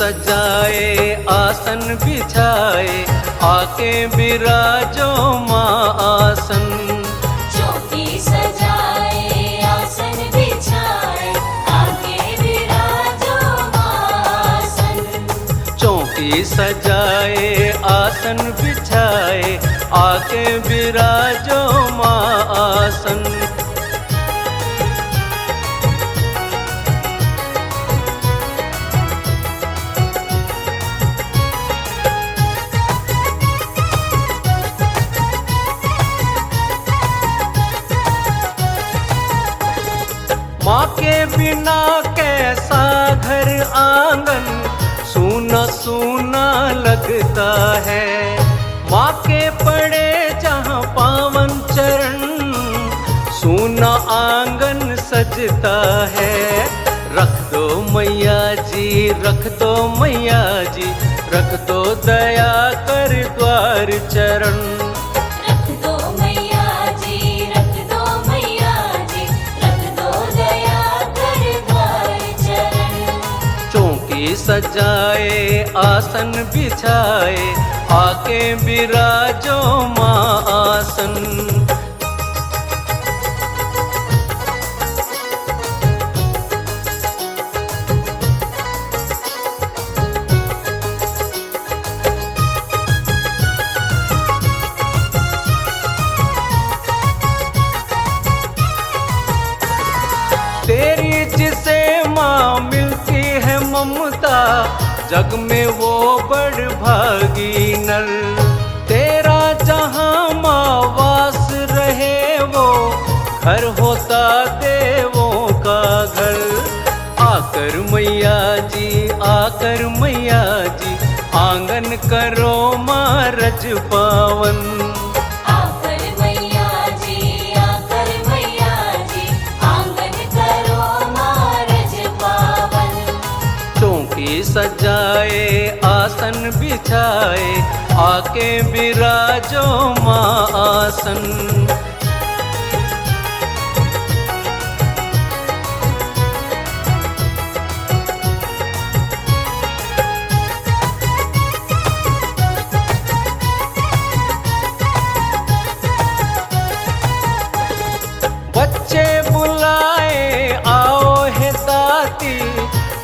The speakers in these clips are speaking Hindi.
सजाए आसन बिछाए आके बिराजो माँ आसन। चौकी सजाए आसन बिछाए आके बिराजो माँ आसन। चौकी सजाए आसन बिछाए आके बिराजो माँ आसन। माँ के बिना कैसा घर आंगन सूना सूना लगता है। माँ के पड़े जहाँ पावन चरण सूना आंगन सजता है। रख दो मैया जी, रख दो मैया जी, रख दो दया कर द्वार चरण। रख दो मैया जी, रख दो मैया जी, रख दो दया कर द्वार चरण। चौकी सजाए आसन बिछाए आके बिराजो माँ आसन। तेरी जिसे माँ मिलती है ममता जग में वो बड़ भागी नर। तेरा जहाँ माँ वास रहे वो घर होता देवों का घर। आकर मैया जी, आकर मैया जी, आंगन करो माँ रज पावन। आकर मैया जी, आकर मैया जी, आंगन करो माँ रज पावन। चौकी सजाए आसन बिछाए आके बिराजो माँ आसन। बच्चे बुलाए आओ है दाती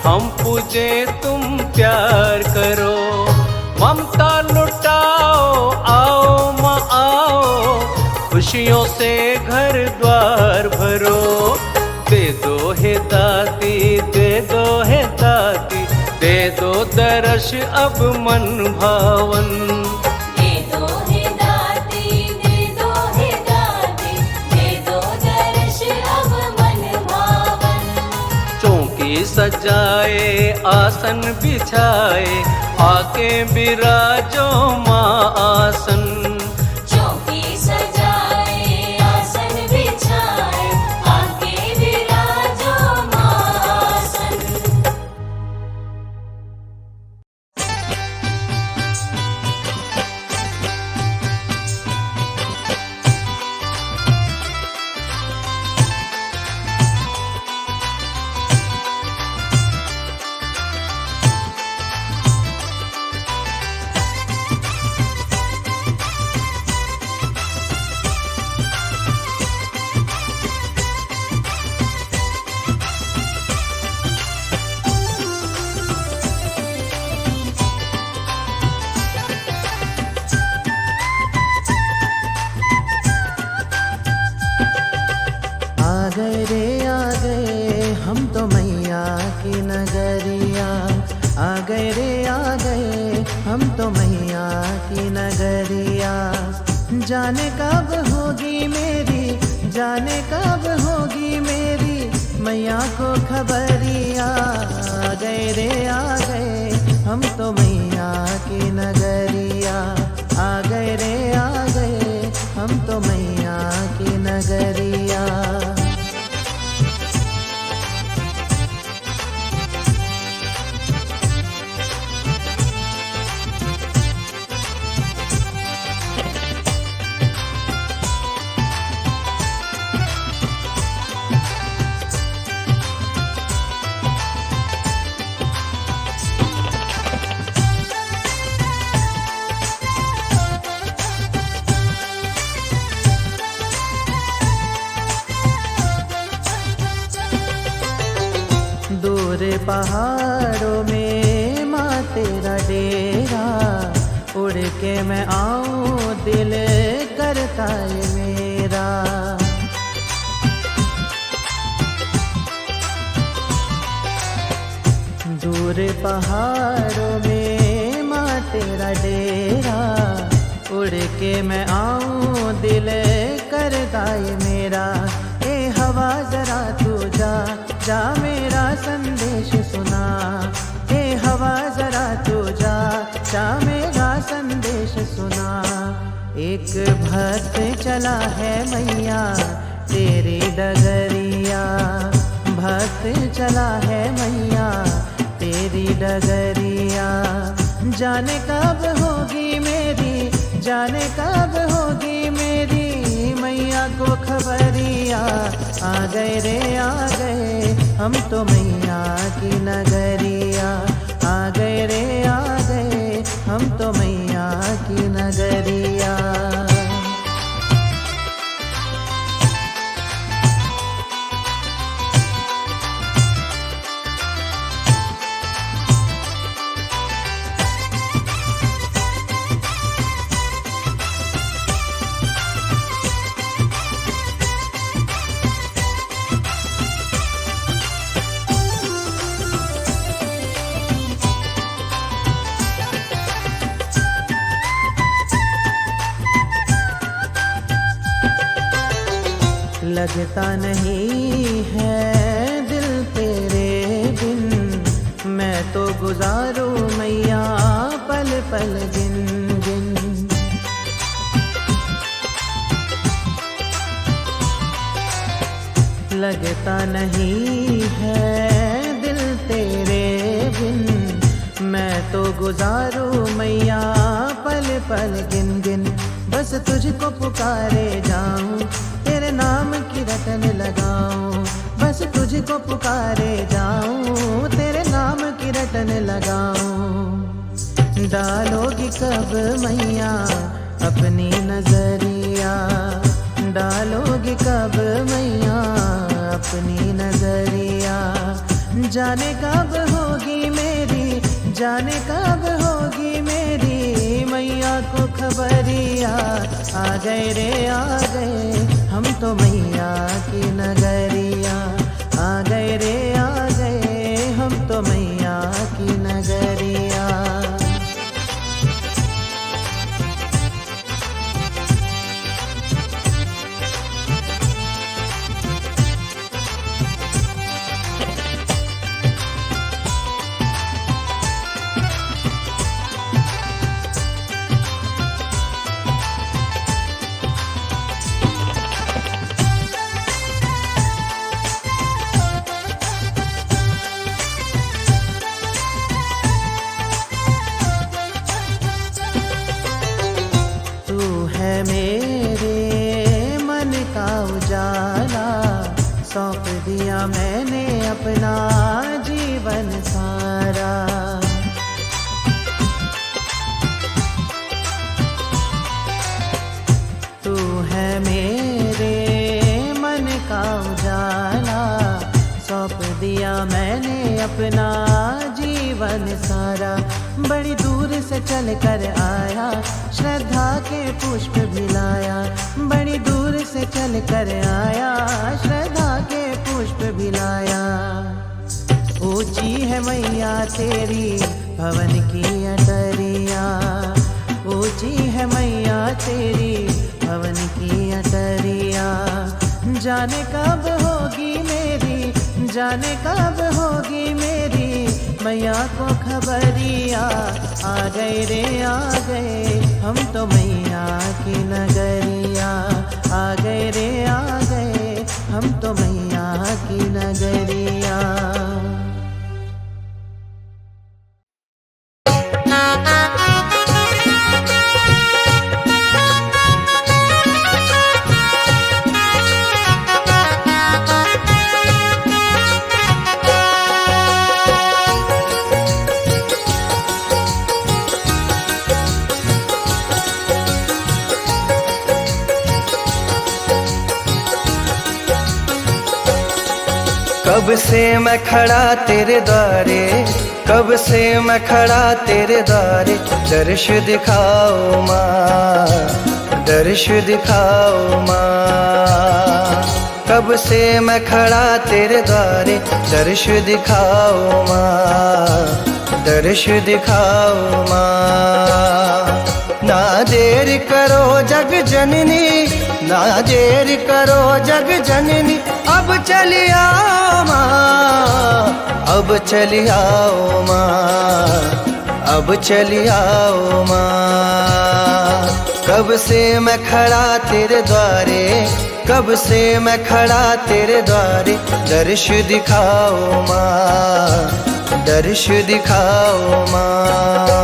हम पूजे तुम प्यार करो। ममता लुटाओ आओ माँ आओ खुशियों से घर द्वार भरो। दे दो है दाती, दे दो है दाती, दे दो दर्श अब मन भावन। दे दो है दाती, दे दो है दाती, दे दो दर्श अब मन भावन। चौकी सजाए आसन बिछाए आके बिराजो माँ आसन। चौकी सजाए आसन बिछाए आके बिराजो माँ आसन। आ गए रे आ गए हम तो मैया की नगरिया। आ गए रे आ गए हम तो मैया की नगरिया। जाने कब होगी मेरी, जाने कब होगी मेरी मैया को खबरिया। आ गए रे आ गए हम तो मैया की नगरिया। आ गए रे आ गए हम तो मैया की नगरिया। दूर पहाड़ों में माँ तेरा डेरा, उड़ के मैं आऊं दिल करता है मेरा। दूर पहाड़ों में माँ तेरा डेरा, उड़ के मैं आऊं दिल करता है मेरा। ए हवा जरा तू जा, जा मेरा संदेश सुना। ए हवा जरा तू जा, जा मेरा संदेश सुना। एक भक्त चला है मैया तेरी डगरिया, भक्त चला है मैया तेरी डगरिया। जाने कब होगी मेरी, जाने कब होगी मेरी मैया को खबरिया। आ गए रे आ गए हम तो मैया की नगरिया, आ गए रे आ गए हम तो मैया की नगरिया। लगता नहीं है दिल तेरे बिन, मैं तो गुजारूं मैया पल पल गिन गिन। लगता नहीं है दिल तेरे बिन, मैं तो गुजारूं मैया पल पल गिन गिन। बस तुझको पुकारे जाऊं, तेरे नाम की रटन लगाऊं। बस तुझको पुकारे जाऊं, तेरे नाम की रटन लगाऊं। डालोगी कब मैया अपनी नजरिया, डालोगी कब मैया अपनी नजरिया। जाने कब होगी मेरी, जाने कब होगी मेरी मैया को खबरिया। आ गए रे आ गए हम तो मैया की नगरिया, आ गए रे आ गए हम तो मैया की नगरिया। सौंप दिया मैंने अपना जीवन सारा। तू है मेरे मन का उजाला, सौंप दिया मैंने अपना जीवन सारा। बड़ी दूर से चल कर आया, श्रद्धा के पुष्प भी लाया। बड़ी दूर से चल कर आया, श्रद्धा के पुष्प भी लाया। ऊंची है मैया तेरी भवन की अटरिया, ऊंची है मैया तेरी भवन की अटरिया। जाने कब होगी मेरी, जाने कब होगी मेरी मैया को खबरिया। आ गए रे आ गए हम तो मैया की नगरिया, आ गए रे आ गए हम तो मैया की नगरिया। कब से मैं खड़ा तेरे द्वारे, कब से मैं खड़ा तेरे द्वारे, दर्श दिखाओ माँ, दर्श दिखाओ माँ। कब से मैं खड़ा तेरे द्वारे, दर्श दिखाओ माँ, दर्श दिखाओ माँ। ना देर करो जग जननी, ना देर करो जग जननी, अब चली आओ माँ, अब चली आओ माँ, अब चली आओ माँ। कब से मैं खड़ा तेरे द्वारे, कब से मैं खड़ा तेरे द्वारे, दर्श दिखाओ माँ, दर्श दिखाओ माँ।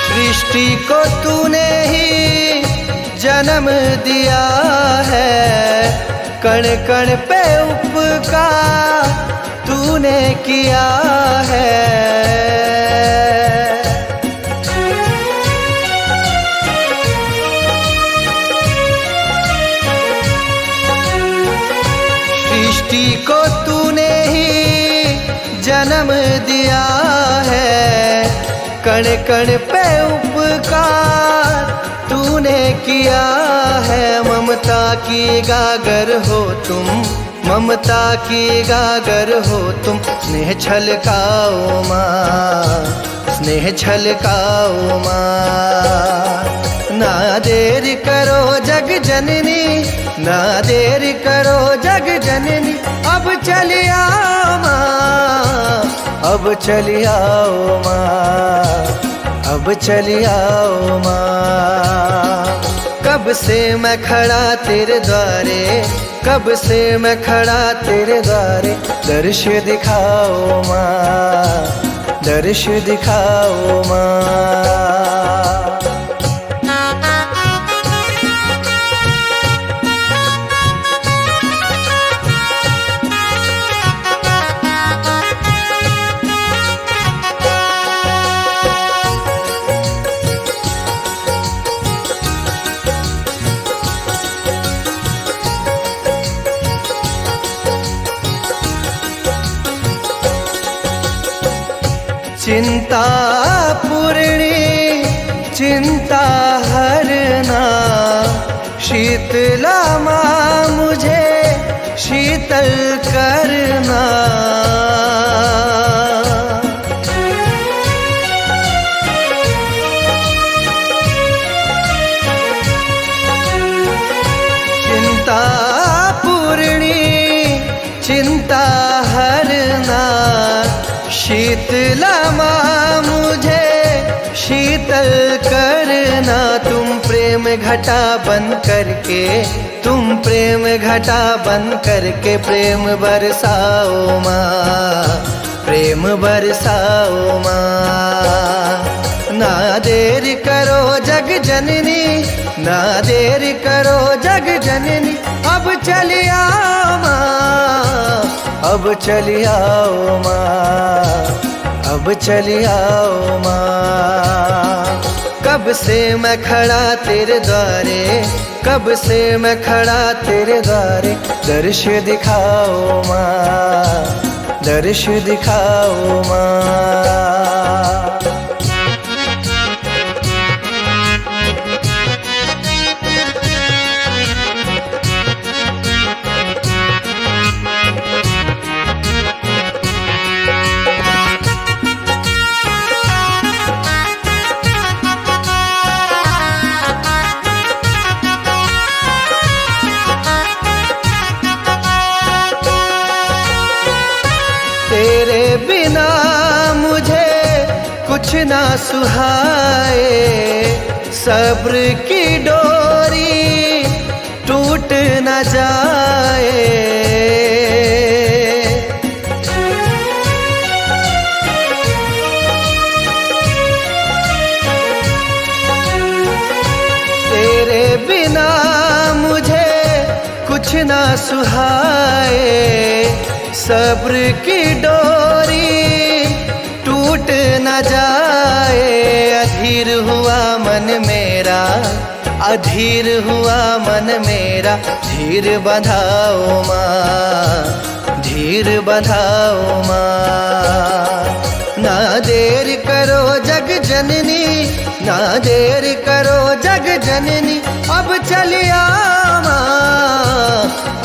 सृष्टि को तूने ही जन्म दिया है, कण कण पे उपकार तूने किया है। सृष्टि को तूने ही जन्म दिया है, कण कण पे उपकार तूने किया है। ममता की गागर हो तुम, ममता की गागर हो तुम, स्नेह छलकाओ माँ, स्नेह छलकाओ माँ। ना देर करो जग जननी, ना देर करो जग जननी, अब चली आओ माँ, अब चली आओ माँ, अब चली आओ माँ। कब से मैं खड़ा तेरे द्वारे, कब से मैं खड़ा तेरे द्वारे, दर्श दिखाओ माँ, दर्श दिखाओ माँ। चिंता पूर्णी चिंता हरना, शीतला माँ मुझे शीतल करना। चिंता पूर्णी चिंता हरना, शीतला माँ मुझे शीतल करना। तुम प्रेम घटा बन करके, तुम प्रेम घटा बन करके, प्रेम बरसाओ माँ, प्रेम बरसाओ माँ। ना देर करो जग जननी, ना देर करो जग जननी, अब चली आओ माँ, अब चली आओ माँ, अब चली आओ माँ। कब से मैं खड़ा तेरे द्वारे, कब से मैं खड़ा तेरे द्वारे, दर्श दिखाओ माँ, दर्श दिखाओ माँ। तेरे बिना मुझे कुछ ना सुहाए, सब्र की डोरी टूट न जाए। कुछ ना सुहाए, सब्र की डोरी टूट न जाए। अधीर हुआ मन मेरा, अधीर हुआ मन मेरा, धीर बंधाओ माँ, धीर बंधाओ माँ। ना देर करो जग जननी, ना देर करो जग जननी, अब चली आओ माँ,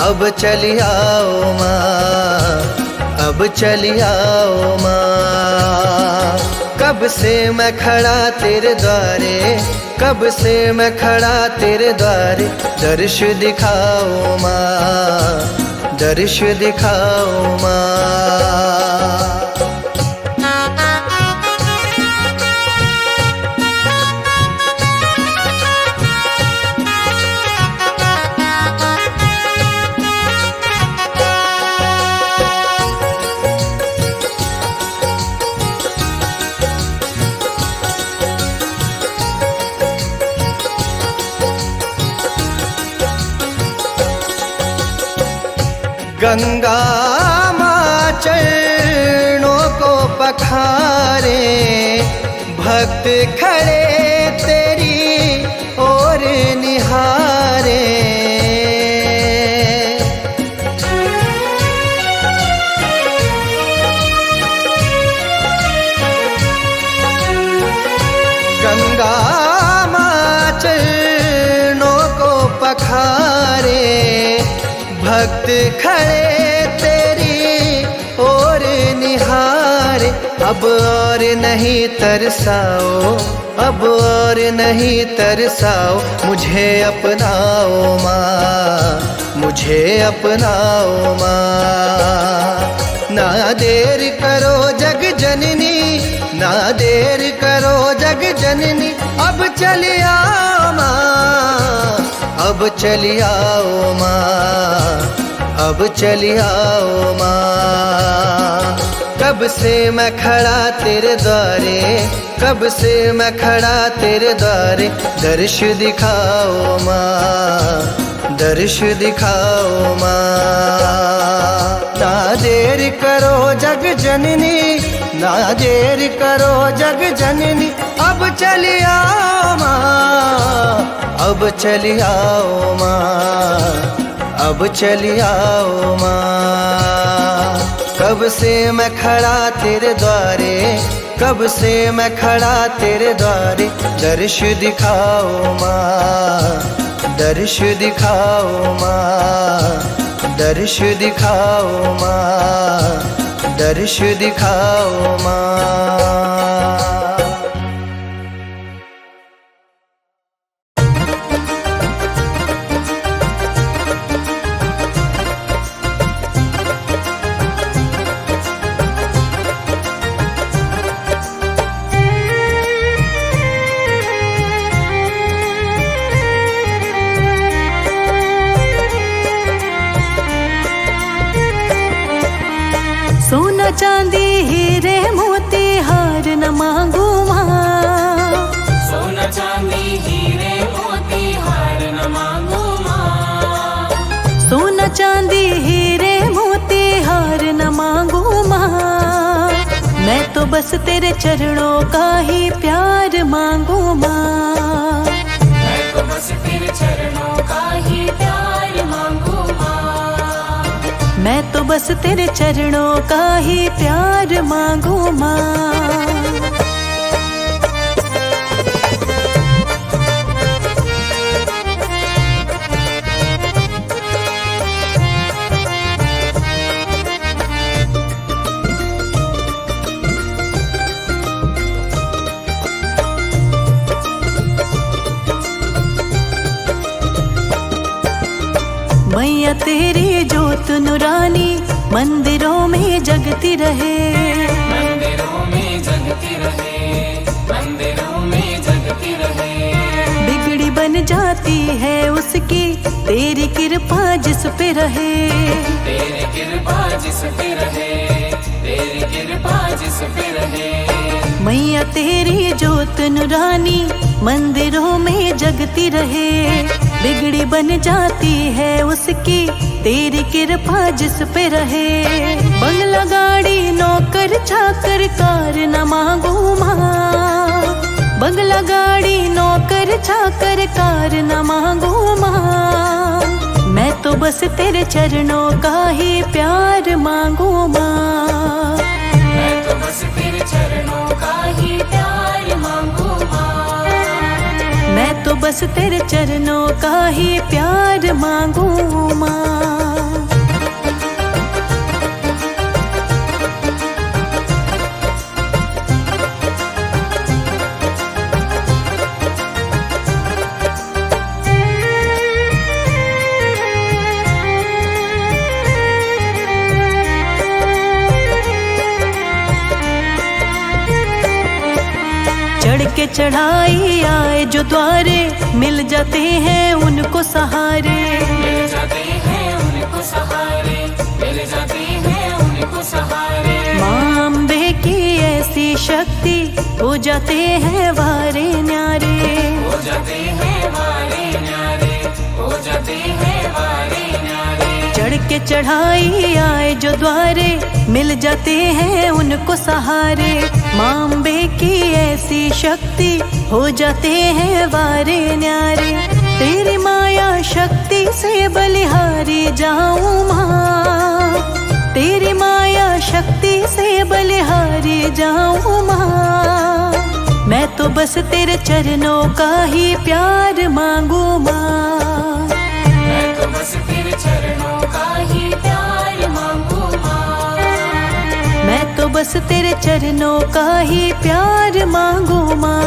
अब चली आओ माँ, अब चली आओ माँ। कब से मैं खड़ा तेरे द्वारे, कब से मैं खड़ा तेरे द्वारे, दर्श दिखाओ माँ, दर्श दिखाओ माँ। गंगा माँ चरणों को पखारे, भक्त खड़े तेरी ओर निहारे। गंगा माँ चरणों को पखारे, भक्त खड़े तेरी ओर निहारे। अब और नहीं तरसाओ, अब और नहीं तरसाओ, मुझे अपनाओ माँ, मुझे अपनाओ माँ। ना देर करो जग जननी, ना देर करो जग जननी, अब चली आओ माँ, अब चली आओ माँ, अब चली आओ माँ। कब से मैं खड़ा तेरे द्वारे, कब से मैं खड़ा तेरे द्वारे, दर्श दिखाओ माँ, दर्श दिखाओ माँ। ना देर करो जग जननी, ना देर करो जग जननी, अब चली आओ माँ, अब चली आओ माँ, अब चली आओ माँ। कब से मैं खड़ा तेरे द्वारे, कब से मैं खड़ा तेरे द्वारे, दर्श दिखाओ माँ, दर्श दिखाओ माँ, दर्श दिखाओ माँ, दर्श दिखाओ माँ। सोना चांदी हीरे मोती हार न मांगू माँ, सोना चांदी हीरे मोती हार न मांगू माँ, सोना चांदी हीरे मोती हार न मांगू माँ। मैं तो बस तेरे चरणों का ही प्यार मांगू माँ, मैं तो बस तेरे चरणों का ही प्यार मांगू माँ, मैं तो बस तेरे चरणों का ही प्यार मांगू माँ। मैया तेरी जोत नुरानी मंदिरों में जगती रहे, मंदिरों में जगती रहे, मंदिरों में जगती रहे। बिगड़ी बन जाती है उसकी तेरी कृपा जिस पे रहे, तेरी कृपा जिस पे रहे, तेरी कृपा जिस पे रहे। मैया तेरी जोत नुरानी मंदिरों में जगती रहे, बिगड़ी बन जाती है उसकी तेरी कृपा जिस पे रहे। बंगला गाड़ी नौकर चाकर कार न मांगू माँ, बंगला गाड़ी नौकर चाकर कार न मांगू माँ। मैं तो बस तेरे चरणों का ही प्यार मांगू माँ, मैं तो बस तेरे चरणों का ही प्यार मांगू माँ, मैं तो बस तेरे चरणों का ही प्यार मांगू माँ। चढ़ के चढ़ाई आए जो द्वारे, मिल जाते हैं उनको सहारे, मिल जाते हैं उनको सहारे, मिल जाते हैं उनको सहारे। माँ अम्बे की ऐसी शक्ति, हो जाते हैं वारे न्यारे, हो जाते हैं वारे न्यारे, हो जाते हैं वारे न्यारे। चढ़ के चढ़ाई आए जो द्वारे, मिल जाते हैं उनको सहारे। माँ अम्बे की ऐसी शक्ति, हो जाते हैं वारे न्यारे। तेरी माया शक्ति से बलिहारी जाऊं माँ, तेरी माया शक्ति से बलिहारी जाऊं माँ। मैं तो बस तेरे चरणों का ही प्यार मांगू माँ, मैं तो बस तेरे चरणों का ही प्यार मांगू माँ, मैं तो बस तेरे चरणों का ही प्यार मांगू माँ।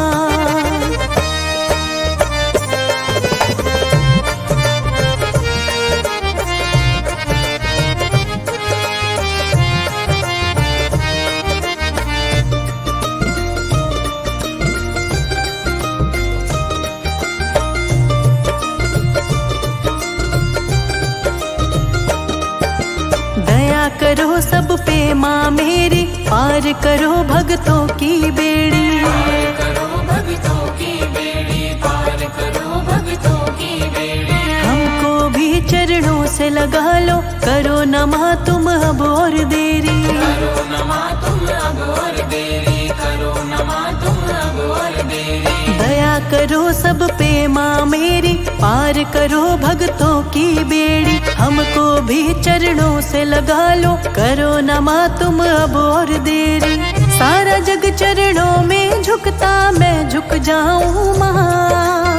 दया करो सब पे माँ मेरी, पार करो भक्तों की बेड़ी, पार करो भक्तों की बेड़ी, पार करो भक्तों की बेड़ी। हमको भी चरणों से लगा लो, करो न माँ तुम अब और देरी, करो न माँ तुम अब और देरी, करो न माँ तुम अब और देरी। दया करो सब पे माँ मेरी, पार करो भक्तों की बेड़ी। हमको भी चरणों से लगा लो, करो न माँ तुम अब और देरी। सारा जग चरणों में झुकता, मैं झुक जाऊं माँ,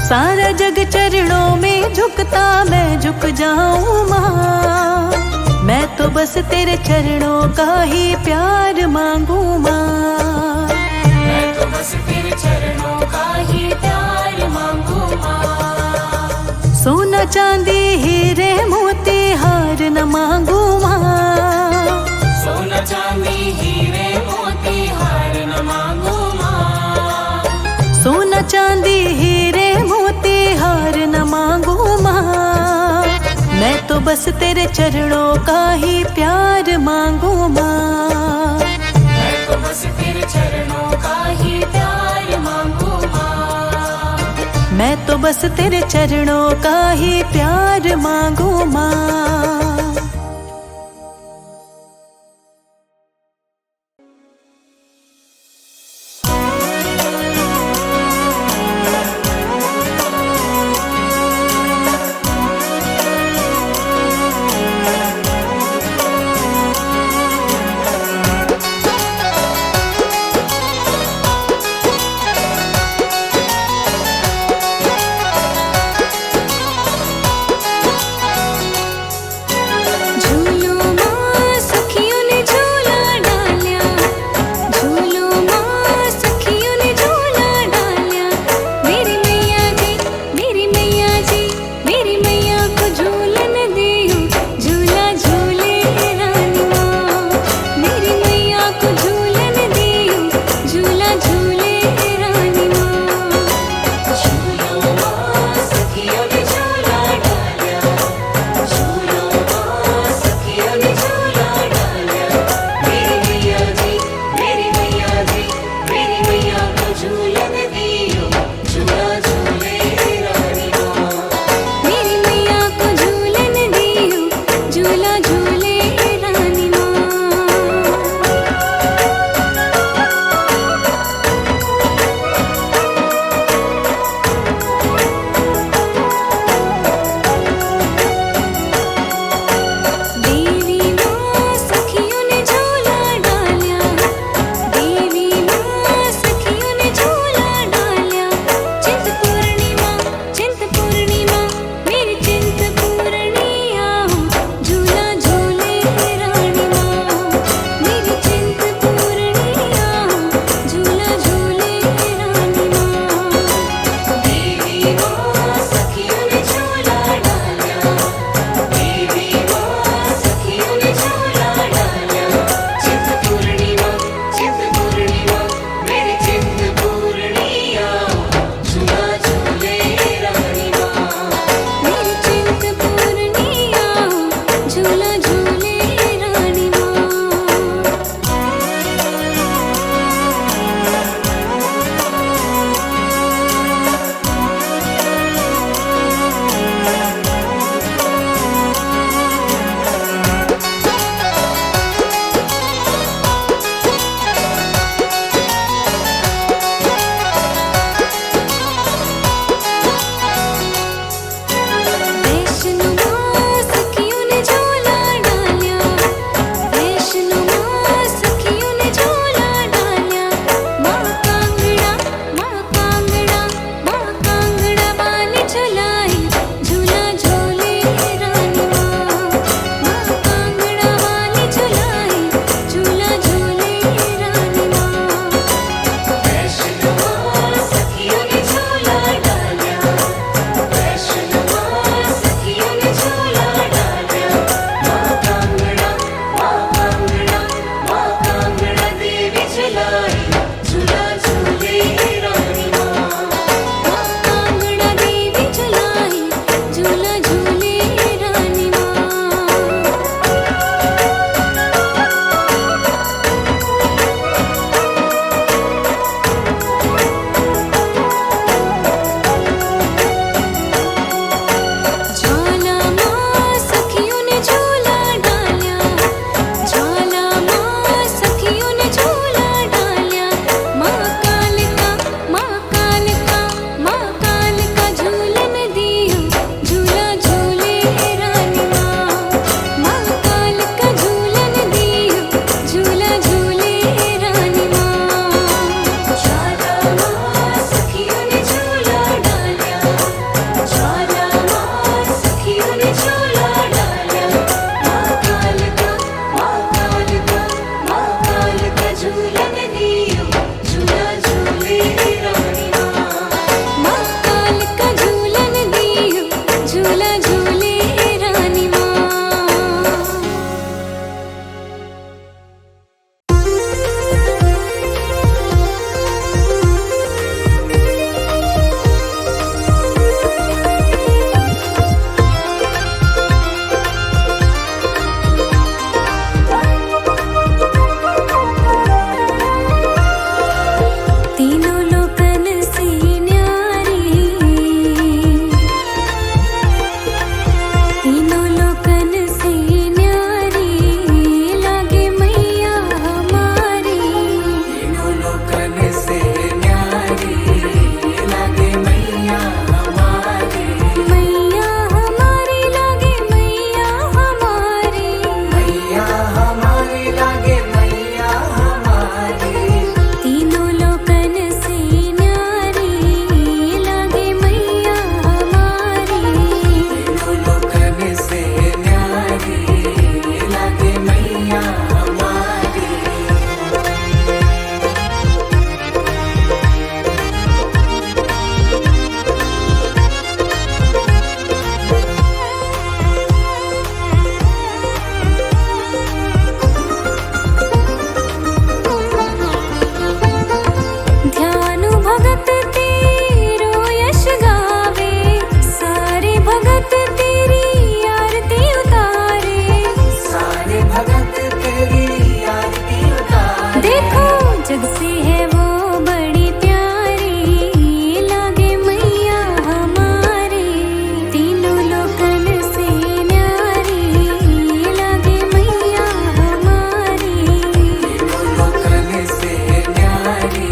सारा जग चरणों में झुकता, मैं झुक जाऊं माँ। मैं तो बस तेरे चरणों का ही प्यार मांगू माँ, मैं तो बस तेरे चरणों का ही प्यार मांगू माँ। सोना चांदी हीरे मोती हार न मांगू माँ, सोना चांदी हीरे मोती हार न मांगू माँ, सोना चांदी हीरे मोती हार न मांगू माँ। मैं तो बस तेरे चरणों का ही प्यार मांगू माँ, मैं तो बस तेरे चरणों का ही प्यार मांगू माँ, मैं तो बस तेरे चरणों का ही प्यार मांगू माँ। जग से है वो बड़ी प्यारी, लागे मैया हमारी, तीनों लोकन से न्यारी, लागे मैया हमारी, तीनों लोकन से न्यारी,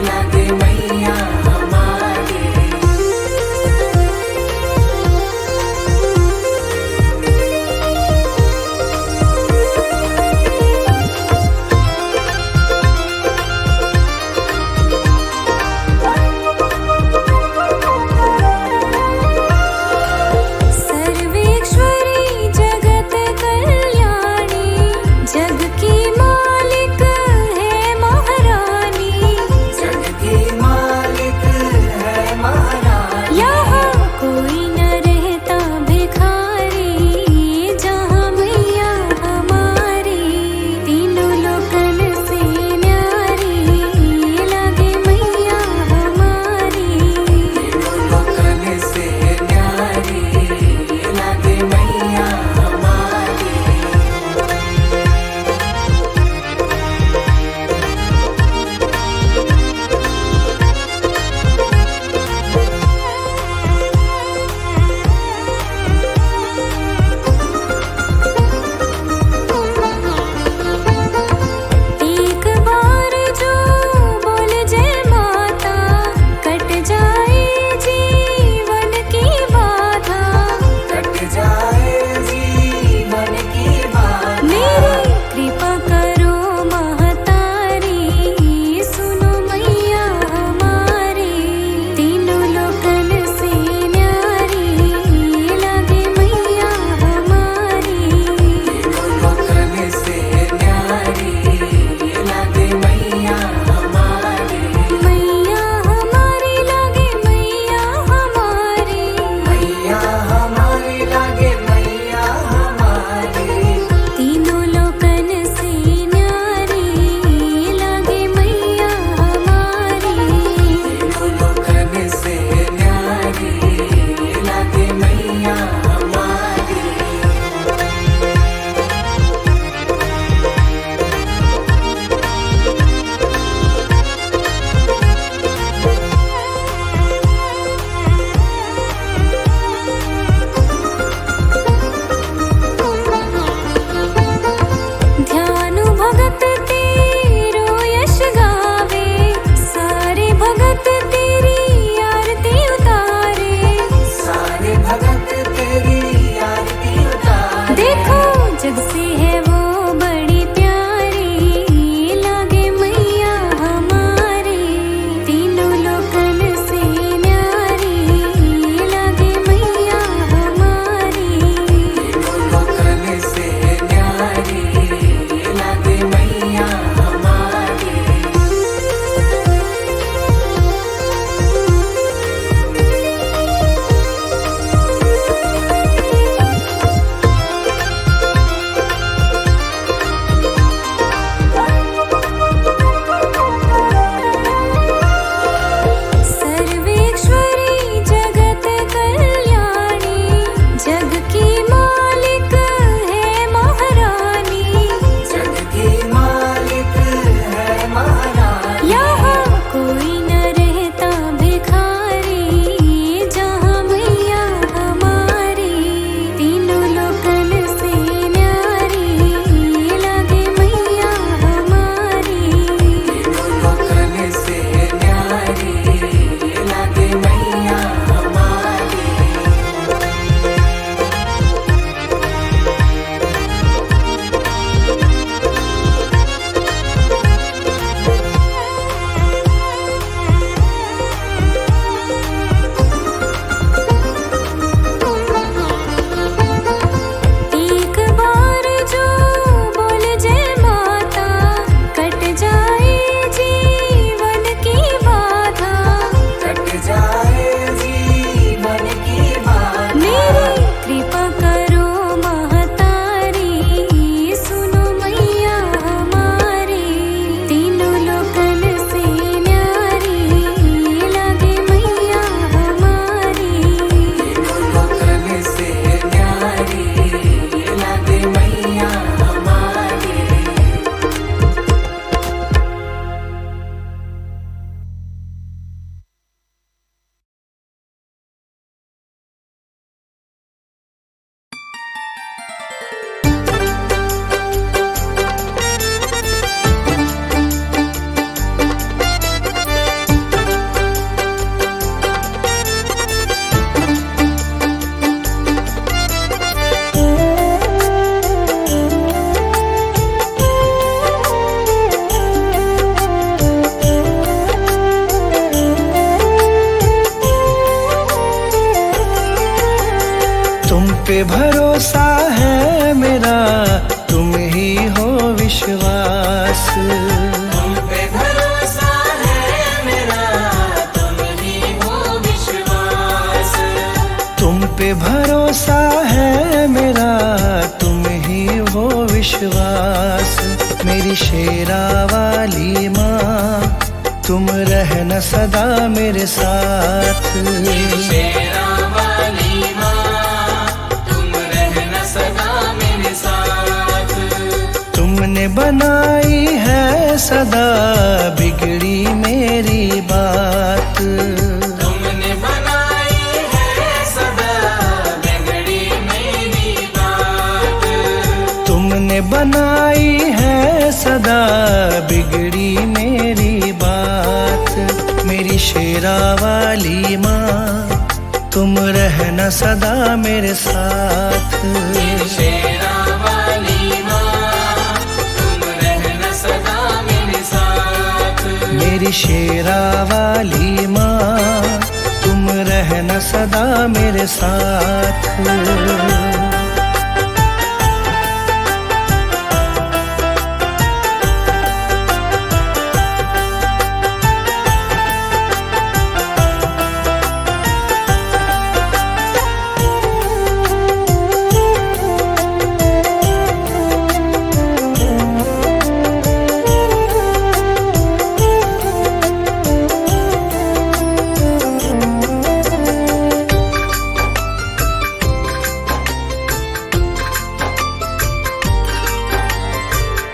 लागे मैया हमारी। पे भरोसा है मेरा, तुम ही हो विश्वास। तुम पे भरोसा है मेरा, तुम ही हो विश्वास। तुम पे भरोसा है मेरा, तुम ही हो विश्वास। मेरी शेरा वाली माँ, तुम रहना सदा मेरे साथ। शेरा वाली माँ, तुम रहना सदा मेरे साथ। तुमने बनाई है सदा बिगड़ी मेरी बात। तुमने बनाई है सदा बिगड़ी मेरी बात। तुमने बनाई है सदा बिगड़ी मेरी बात। मेरी शेरा वाली माँ, तुम रहना सदा मेरे साथ। शेरा वाली माँ, तुम रहना सदा मेरे साथ। मेरी शेरा वाली माँ, तुम रहना सदा मेरे साथ।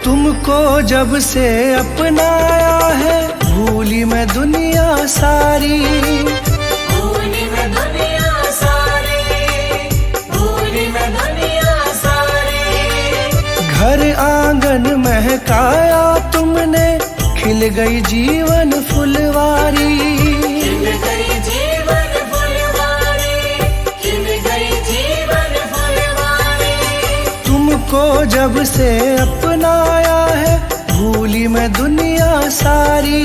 तुमको जब से अपनाया है, भूली मैं दुनिया सारी। भूली मैं दुनिया सारी, भूली मैं दुनिया सारी। घर आंगन महकाया तुमने, खिल गई जीवन फुलवारी। खिल गई जीवन फुलवारी, खिल गई जीवन फुलवारी। तुमको जब से अपनाया है, भूली मैं दुनिया सारी।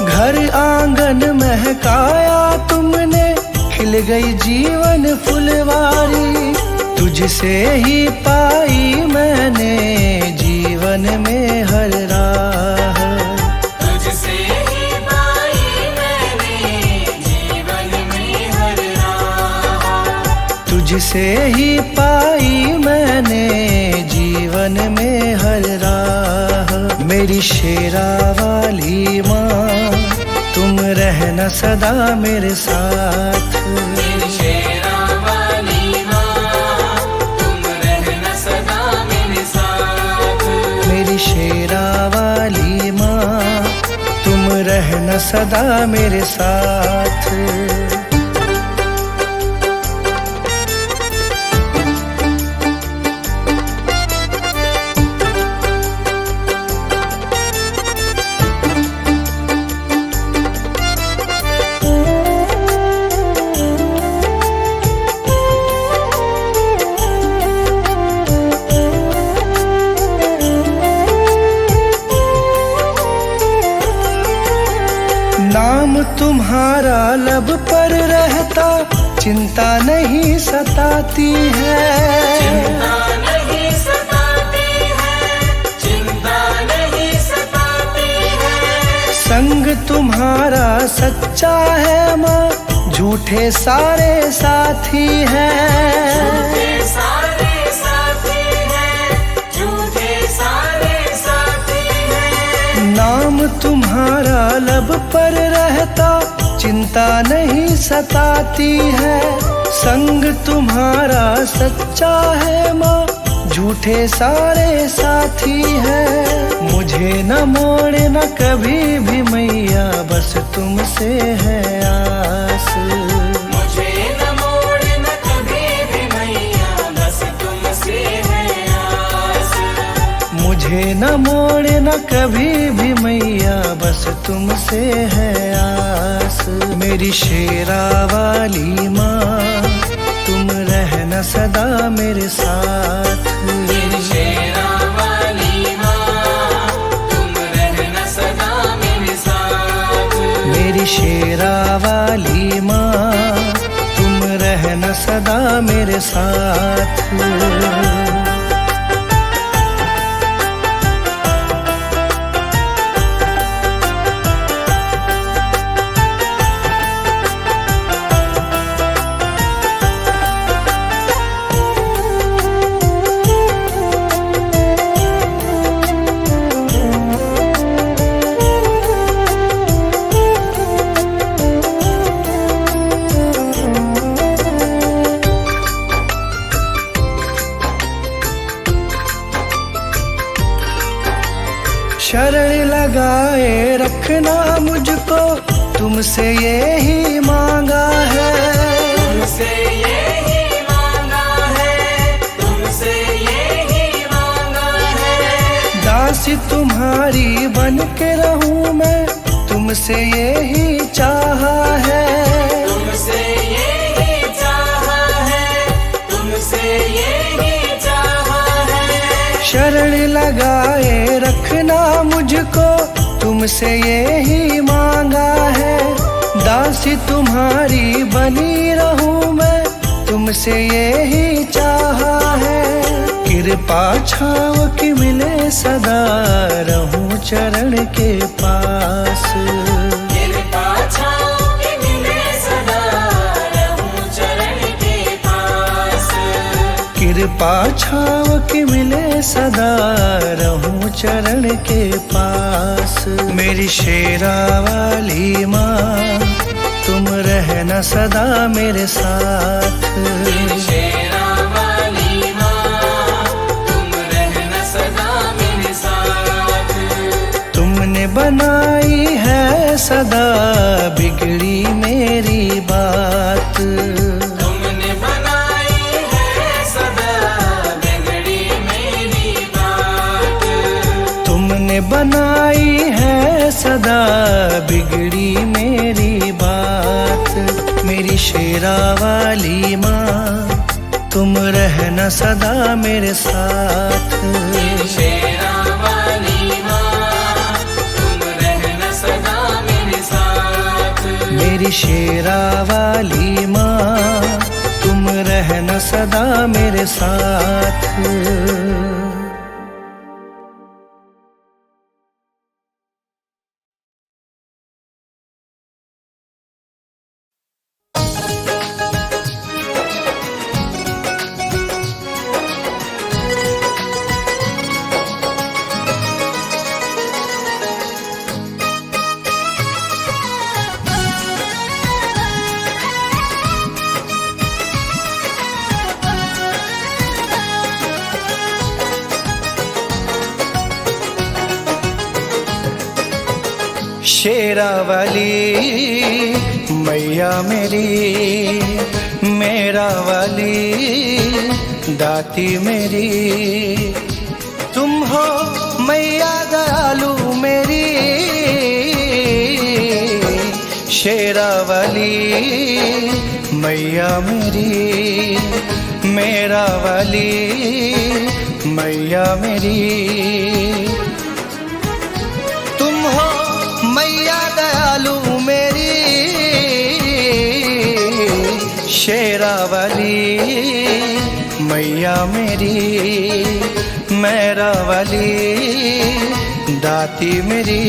घर आंगन महकाया तुमने, खिल गई जीवन फुलवारी। तुझसे ही पाई मैंने जीवन में हर राह। तुझसे ही पाई मैंने जीवन में हर राह। तुझसे ही पाई मैंने जीवन में हर राह। मेरी शेरा वाली माँ, तुम रहना सदा मेरे साथ। मेरी शेरा वाली माँ, तुम रहना सदा मेरे साथ। मेरी शेरा वाली माँ, तुम रहना सदा मेरे साथ। नाम तुम्हारा लब पर रहता, चिंता नहीं सताती है। चिंता नहीं सताती है, चिंता नहीं सताती है। संग तुम्हारा सच्चा है माँ, झूठे सारे साथी हैं। झूठे सारे साथी हैं, झूठे सारे साथी हैं। नाम तुम्हारा लब पर रहता, चिंता नहीं सताती है। संग तुम्हारा सच्चा है माँ, झूठे सारे साथी हैं। मुझे न मोड़ना कभी भी मैया, बस तुमसे है आस। मुझे न मोड़ना कभी भी मैया, बस तुमसे है आस। मुझे न मोड़ना कभी भी मैया, बस तुमसे है आस। मेरी शेरा वाली माँ, तुम रहना सदा मेरे साथ। मेरी शेरा वाली माँ, तुम रहना सदा मेरे साथ। मेरी शेरा वाली माँ, तुम रहना सदा मेरे मेरे साथ। शरण लगाए रखना मुझको, तुमसे यही मांगा है, तुमसे यही मांगा है, तुमसे यही मांगा है। दासी तुम्हारी बन के रहूं मैं, तुमसे यही चाहा है, तुमसे यही चाहा है, तुमसे यही चाहा है। शरण लगाए रखना मुझको, तुमसे यही मांगा है। दासी तुम्हारी बनी रहूं मैं, तुमसे यही चाहा है। कृपा छाव की मिले सदा, रहूं चरण के पास। कृपा छाँव की मिले सदा, रहूं चरण के पास। कृपा छाव की मिले सदा, रहूं चरण के पास। मेरी शेरा वाली माँ, तुम रहना सदा मेरे साथ। शेरा वाली माँ, तुम रहना सदा मेरे साथ। तुमने बनाई है सदा बिगड़ी मेरी बात। तुमने बनाई है सदा बिगड़ी मेरी बात। तुमने बनाई है सदा बिगड़ी मेरी बात। मेरी शेरा वाली माँ, तुम रहना सदा मेरे साथ। शेरा वाली माँ, तुम रहना सदा मेरे साथ। मेरी शेरा वाली माँ, तुम रहना सदा मेरे साथ। शेरा वाली मैया मेरी, मेरा वाली दाती मेरी। तुम हो मैया दयालु मेरी, शेरा वाली मैया मेरी, मेरा वाली मैया मेरी। तुम हो मैया दयालु मेरी, शेरा वाली मैया मेरी, मेरा वाली दाती मेरी।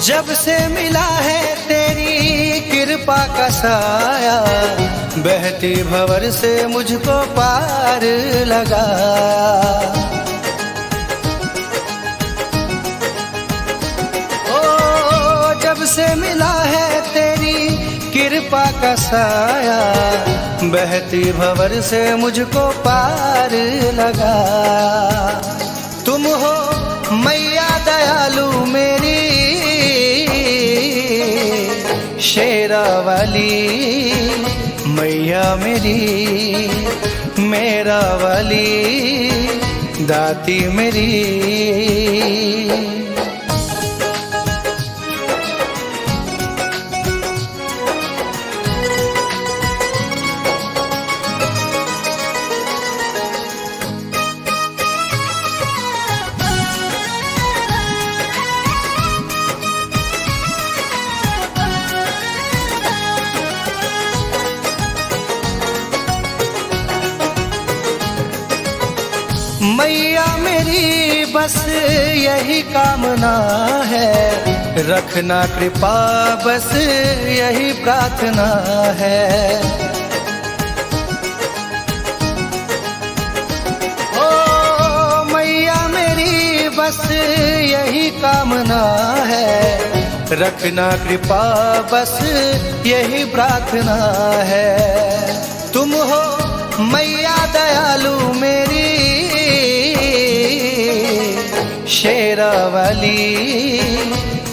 जब से मिला है तेरी कृपा का साया, बहती भंवर से मुझको पार लगा। ओ जब से मिला है तेरी कृपा का साया, बहती भंवर से मुझको पार लगा। तुम हो मैया दयालु मेरी, शेरा वाली मैया मेरी, मेरा वाली दाती मेरी। मेरी बस यही कामना है, रखना कृपा बस यही प्रार्थना है। ओ मैया मेरी बस यही कामना है, रखना कृपा बस यही प्रार्थना है। तुम हो मैया दयालु मेरी, शेरावाली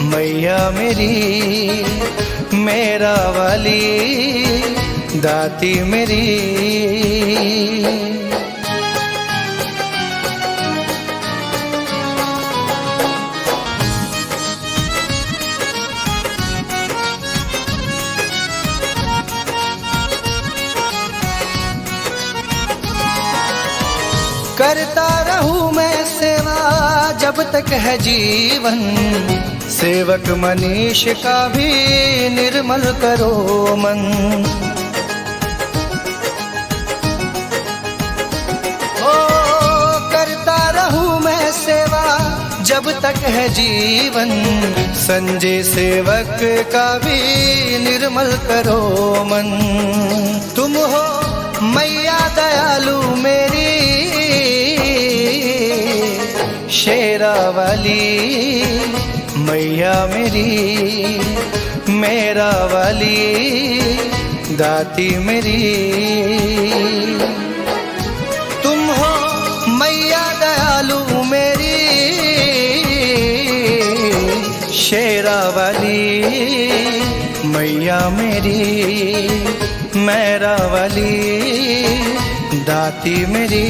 मैया मेरी, मेरा वाली दाती मेरी। करता रहूं मैं सेवा जब तक है जीवन, सेवक मनीष का भी निर्मल करो मन। ओ करता रहूं मैं सेवा जब तक है जीवन, संजय सेवक का भी निर्मल करो मन। तुम हो मैया दयालु मेरी, शेरावाली मैया मेरी, मेरा वाली दाती मेरी। तुम हो मैया दयालु मेरी, शेरावाली मैया मेरी, मेरा वाली दाती मेरी।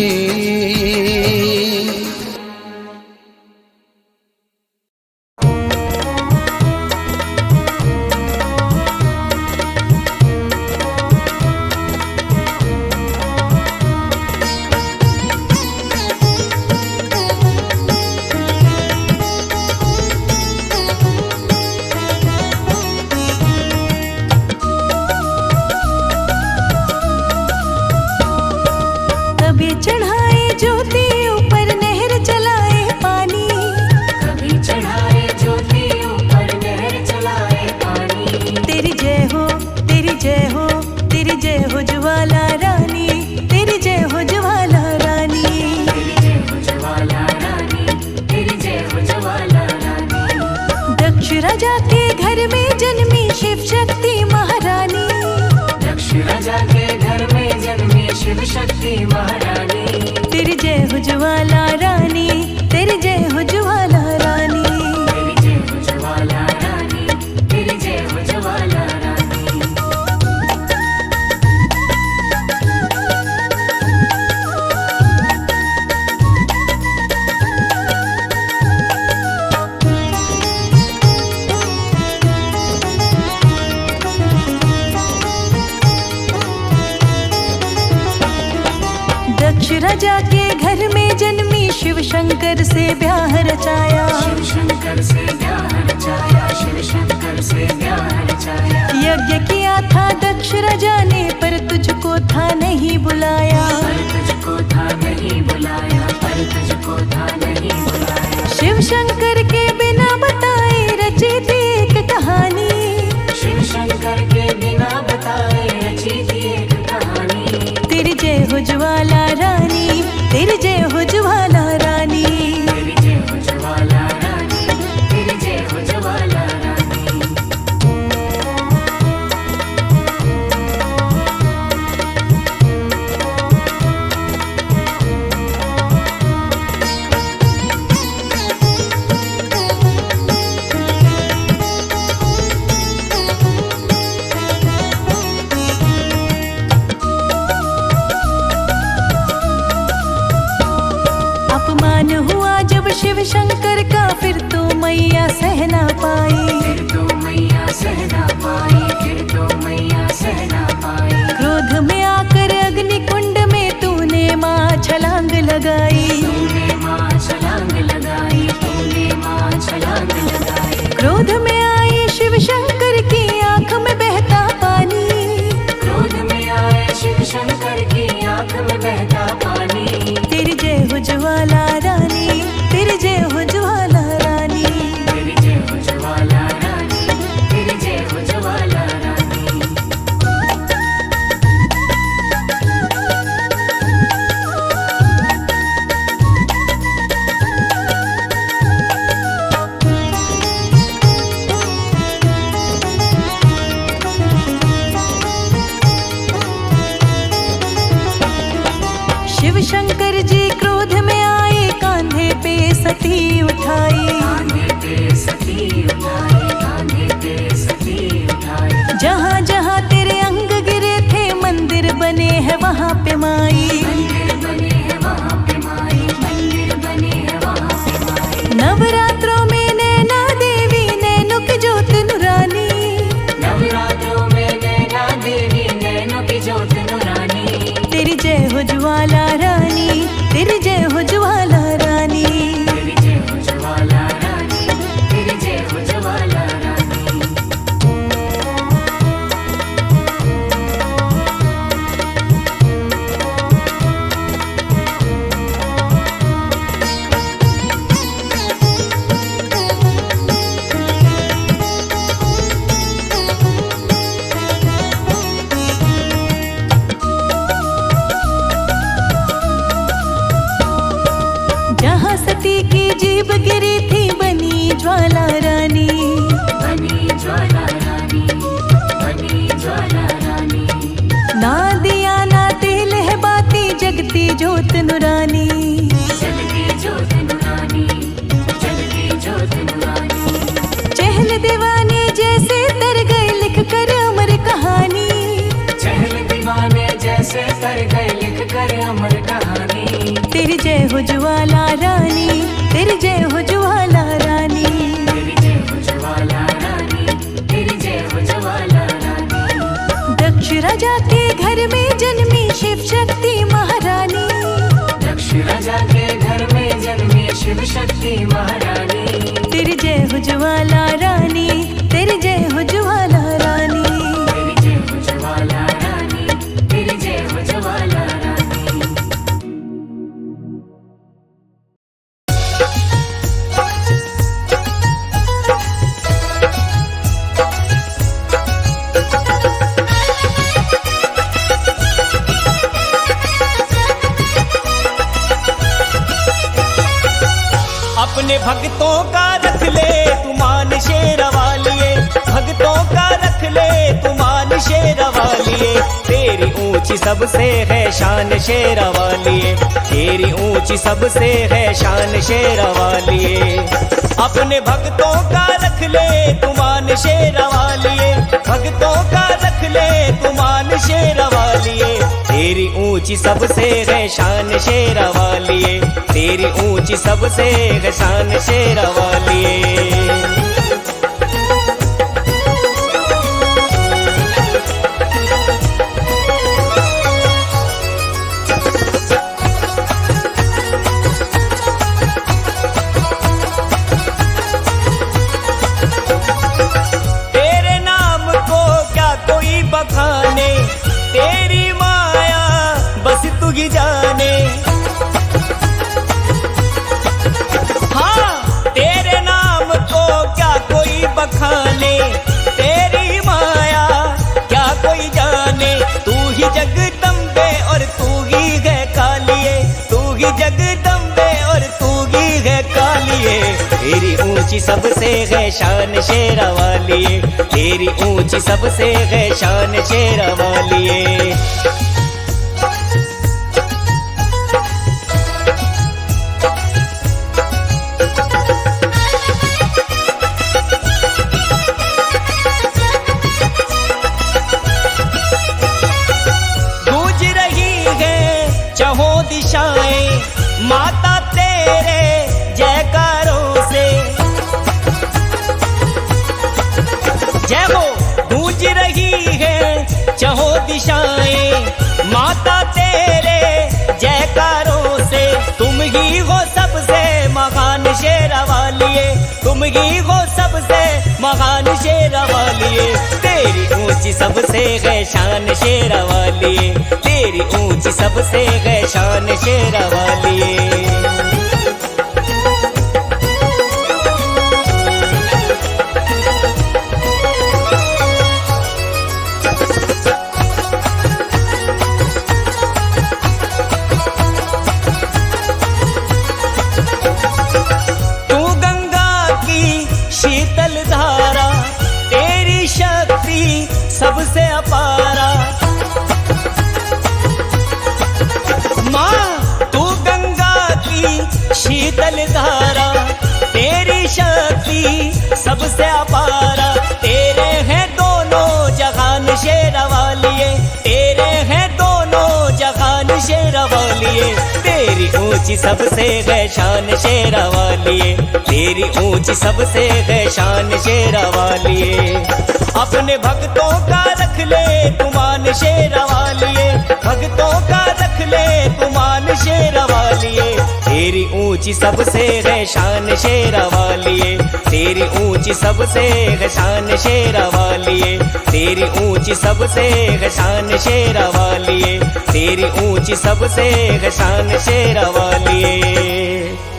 राजा के घर में जन्मी शिव शंकर से ब्याह रचाया, शिव शंकर से ब्याह रचाया, शिव शंकर से ब्याह रचाया। यज्ञ किया था दक्ष राजा ने पर तुझको था नहीं बुलाया, पर तुझको था नहीं बुलाया, पर तुझको था नहीं बुलाया। शिव शंकर के बिना बताए रची थी एक कहानी, शिव शंकर के बिना बताए रची थी एक कहानी। तेरी जय हो ज्वाला रानी, तेरी जय हो ज्वाला रानी, तेरी जय हो ज्वाला रानी, तेरी जय हो ज्वाला रानी। अपमान हुआ जब शिव शंकर का फिर तो मैया सहना पाई, फिर तो मैया सहना पाई, फिर तो मैया सहना पाई। क्रोध में आकर अग्नि कुंड में तूने माँ छलांग लगाई, तूने माँ छलांग लगाई, तूने माँ छलांग लगाई। क्रोध में आई शिव शंकर की आंख में बहता पानी, क्रोध में आए शिव शंकर की आंख में बहता पानी। तेरी जय हो ज्वाला रानी, सती उठाई, कांधे पे सती उठाई, कांधे पे सती उठाई। जहाँ जहाँ तेरे अंग गिरे थे मंदिर बने हैं वहाँ पे माई, मंदिर बने हैं वहाँ पे माई, मंदिर बने हैं वहाँ पे माई। नवरात्रों में नैना देवी नैनों की ज्योत नुरानी, नवरात्रों में नैना देवी नैनों की ज्योत नुरानी। तेरी जय हो ज्वाला रानी, तेरी जय हो ज्वाला रानी। तेरी जय हो ज्वाला रानी, तेरी जय हो ज्वाला रानी। जहाँ सती की जीभ गिरी थी बनी ज्वाला रानी, बनी ज्वाला रानी, बनी ज्वाला रानी। ना दिया ना तेल है बाती जगती ज्योत नुरानी, जगती ज्योत नुरानी, जगती ज्योत नुरानी। चहल दीवाने जैसे तर गए लिख कर अमर कहानी, चहल दीवाने जैसे कर गए लिख कर अमर कहानी। तेरी जय हो ज्वाला रानी, तेरी जय हो ज्वाला रानी। तेरी जय हो ज्वाला रानी, तेरी जय हो ज्वाला रानी। दक्ष राजा के घर में जन्मी शिव शक्ति महारानी, दक्ष राजा के घर में जन्मी शिव शक्ति महारानी। तेरी जय हो ज्वाला रानी, तेरी जय हो ज्वाला रानी। तेरी जय हो ज्वाला रानी, तेरी जय हो ज्वाला रानी। अपने भक्तों का रख ले तू मान शेरवालिए, भक्तों का रख ले तू मान शेरवालिए। तेरी ऊंची सबसे है शान शेरवालिए, तेरी ऊंची सबसे है शान शेरवालिए। अपने भक्तों का रख ले तू मान शेरवालिए, भक्तों का रख ले तू मान शेरवालिए। तेरी ऊंची सबसे है शान शेरवालिए, तेरी ऊंची सबसे है शान शेरवालिए। तेरे नाम को क्या कोई बखाने, तेरी माया बस तू ही जाने। हाँ, तेरे नाम को क्या कोई बखाने, तेरी माया क्या कोई जाने। तू ही जगदम्बे और तू ही है कालिए, तू ही जगदम्बे और तू ही है कालिए। तेरी ऊंची सबसे है शान शेरवालिए, तेरी ऊंची सबसे है शान शेरवालिए। गूंज रही है चहों दिशाएं माता तेरे जयकारों से, जय हो। गूंज रही है चहों दिशाएं माता तेरे जयकारों से। तुम ही हो सबसे महान शेरवालिए, तुम ही हो सबसे महान शेरवालिए। तेरी ऊंची सबसे है शान शेरवालिए, तेरी ऊंची सबसे है शान शेरवालिए। तू गंगा की शीतल धारा, तेरी शक्ति सबसे अपारा। माँ तू गंगा की सबसे अपारा, तेरे हैं दोनों जहान शेरा वालिए, तेरे हैं दोनों जहान शेरा वालिए, तेरी ऊंची सबसे है शान शेरा वालिए, तेरी ऊंची सबसे है शान शेरा वालिए। अपने भक्तों का रख ले तुमान शेरा वालिए, भक्तों का रख ले तुमान शेरा वालिए, तेरी ऊंची सबसे है शान शेरा वालिए, तेरी ऊंची सबसे है शान शेरा वालिए, तेरी ऊंची सबसे है शान शेरा वालिए, तेरी ऊंची सबसे है शान शेरा वालिए।